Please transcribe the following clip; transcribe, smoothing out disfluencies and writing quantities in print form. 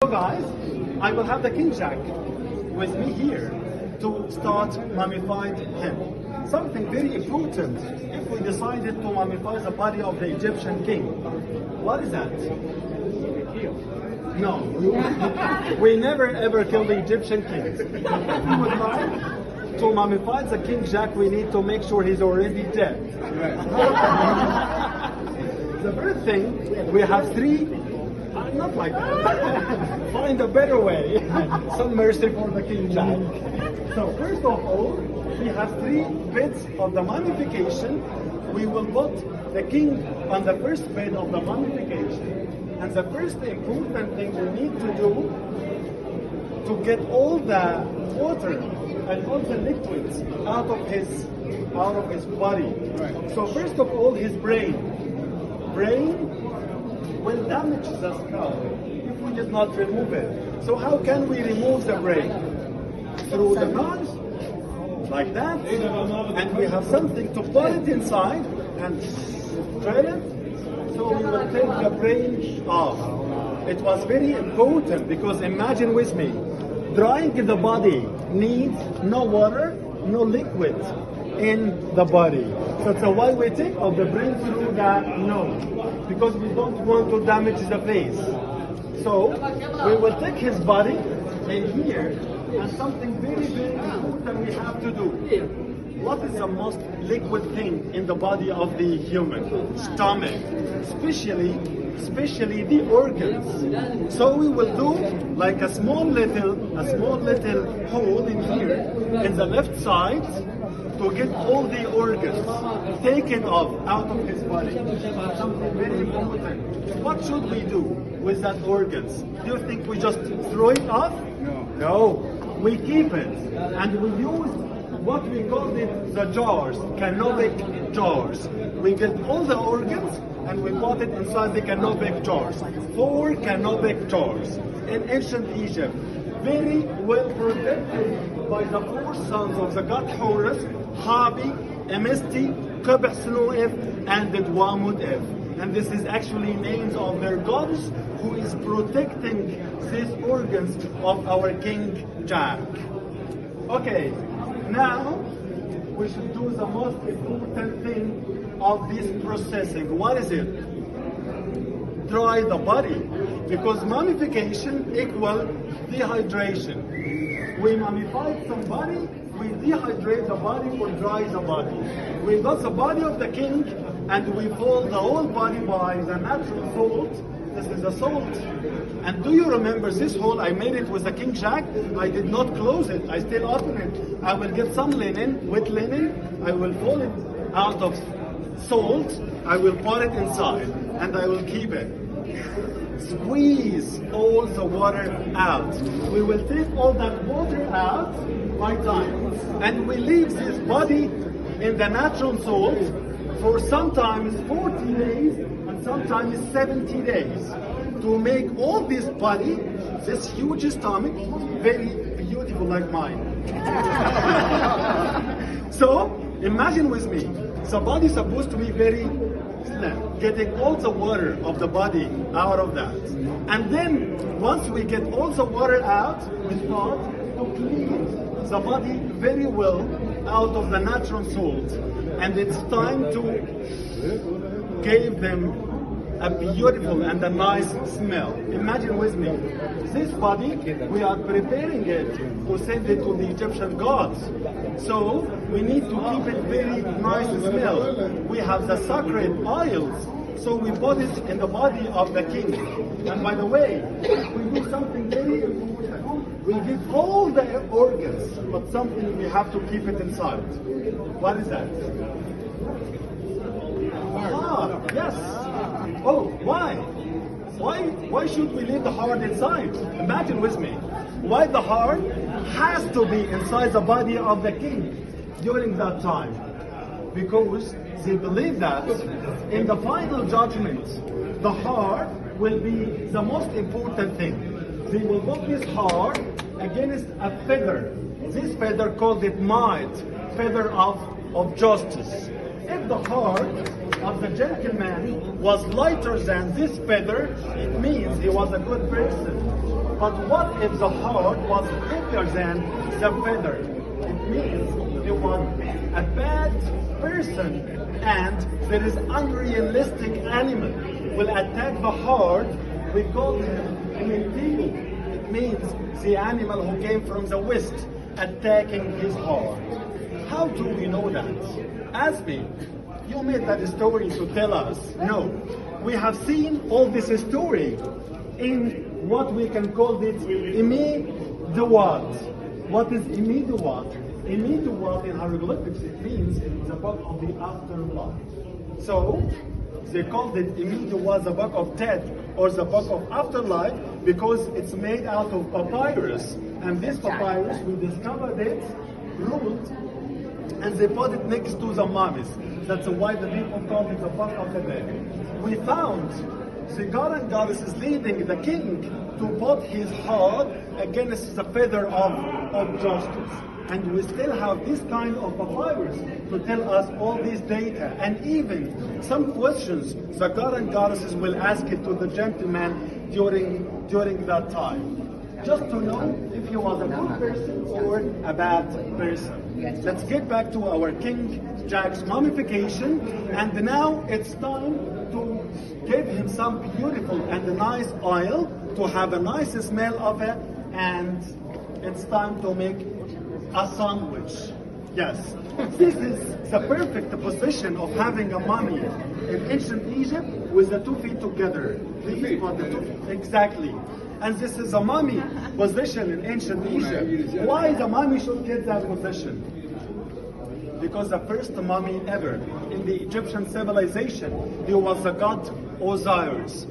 guys, I will have the King Jack with me here to start mummifying him. Something very important if we decided to mummify the body of the Egyptian king. What is that? No, we never ever kill the Egyptian kings. If we would like to mummify the King Jack, we need to make sure he's already dead. The first thing, we have three, not like that, find a better way. Some mercy for the King Jack. So first of all, we have three beds of the mummification. We will put the king on the first bed of the mummification. And the first important thing we need to do to get all the water and all the liquids out of his body. Right. So first of all, his brain. Brain will damage the skull if we did not remove it. So how can we remove the brain? Through the nose, like that, and we have something to put it inside and drill it. So we will take the brain off. It was very important because imagine with me, drying the body needs no water, no liquid in the body. So it's why we take off the brain through the nose, because we don't want to damage the face. So we will take his body in here, and something very, very important we have to do. What is the most liquid thing in the body of the human? Stomach, especially the organs. So we will do like a small little hole in here in the left side to get all the organs taken off out of his body. Something very important. What should we do with that organs? Do you think we just throw it off? No. We keep it and we use what we call it the jars, canopic jars. We get all the organs and we put it inside the canopic jars. 4 canopic jars in ancient Egypt. Very well protected by the 4 sons of the god Horus, Habi, Emisti, Qebh-Snu-Ef, and Dwamud-Ef. And this is actually names of their gods who is protecting these organs of our King Jack. Okay, now we should do the most important thing of this processing. What is it? Dry the body, because mummification equals dehydration. We mummified somebody, we dehydrate the body or dry the body. We got the body of the king and we fold the whole body by the natural salt. This is the salt. And do you remember this hole? I made it with the King Jack. I did not close it. I still open it. I will get some linen, wet linen. I will fold it out of salt. I will put it inside and I will keep it. Squeeze all the water out. We will take all that water out by time. And we leave this body in the natural salt for sometimes 40 days and sometimes 70 days to make all this body, this huge stomach, very beautiful like mine. So imagine with me, the body is supposed to be very slim, getting all the water of the body out of that. And then once we get all the water out, we start to clean the body very well out of the natural salt. And it's time to give them a beautiful and a nice smell. Imagine with me, this body, we are preparing it to send it to the Egyptian gods. So we need to keep it very nice smell. We have the sacred oils, so we put it in the body of the king. And by the way, we do something very important. We give all the organs, but something we have to keep it inside. What is that? Ah, yes. Oh, why? Why should we leave the heart inside? Imagine with me. Why the heart has to be inside the body of the king during that time? Because they believe that in the final judgment, the heart will be the most important thing. They will put this heart against a feather. This feather called it might, feather of justice. If the heart of the gentleman was lighter than this feather, it means he was a good person. But what if the heart was bigger than the feather? It means he was a bad person, and there is unrealistic animal will attack the heart. We call him Mummification. It means the animal who came from the west attacking his heart. How do we know that? Azmy, you made that story to tell us. No, we have seen all this story in what we can call it Imi Duwat. What is Imi Duwat? Imi Duwat in hieroglyphics, it means the book of the afterlife. So they called it Imi Duwat, the book of death, or the book of afterlife, because it's made out of papyrus. And this papyrus, we discovered it rolled, and they put it next to the mummies. That's why the people call it the book of the dead. We found the god and goddesses leading the king to put his heart against the feather of justice. And we still have this kind of papyrus to tell us all this data. And even some questions the god and goddesses will ask it to the gentleman during that time. Just to know if he was a good person or a bad person. Let's get back to our King Jack's mummification, and now it's time to give him some beautiful and nice oil to have a nice smell of it, and it's time to make a sandwich. Yes, this is the perfect position of having a mummy in ancient Egypt with the 2 feet together. Exactly. And this is a mummy position in ancient Egypt. Why the mummy should get that position? Because the first mummy ever in the Egyptian civilization, he was the god Osiris.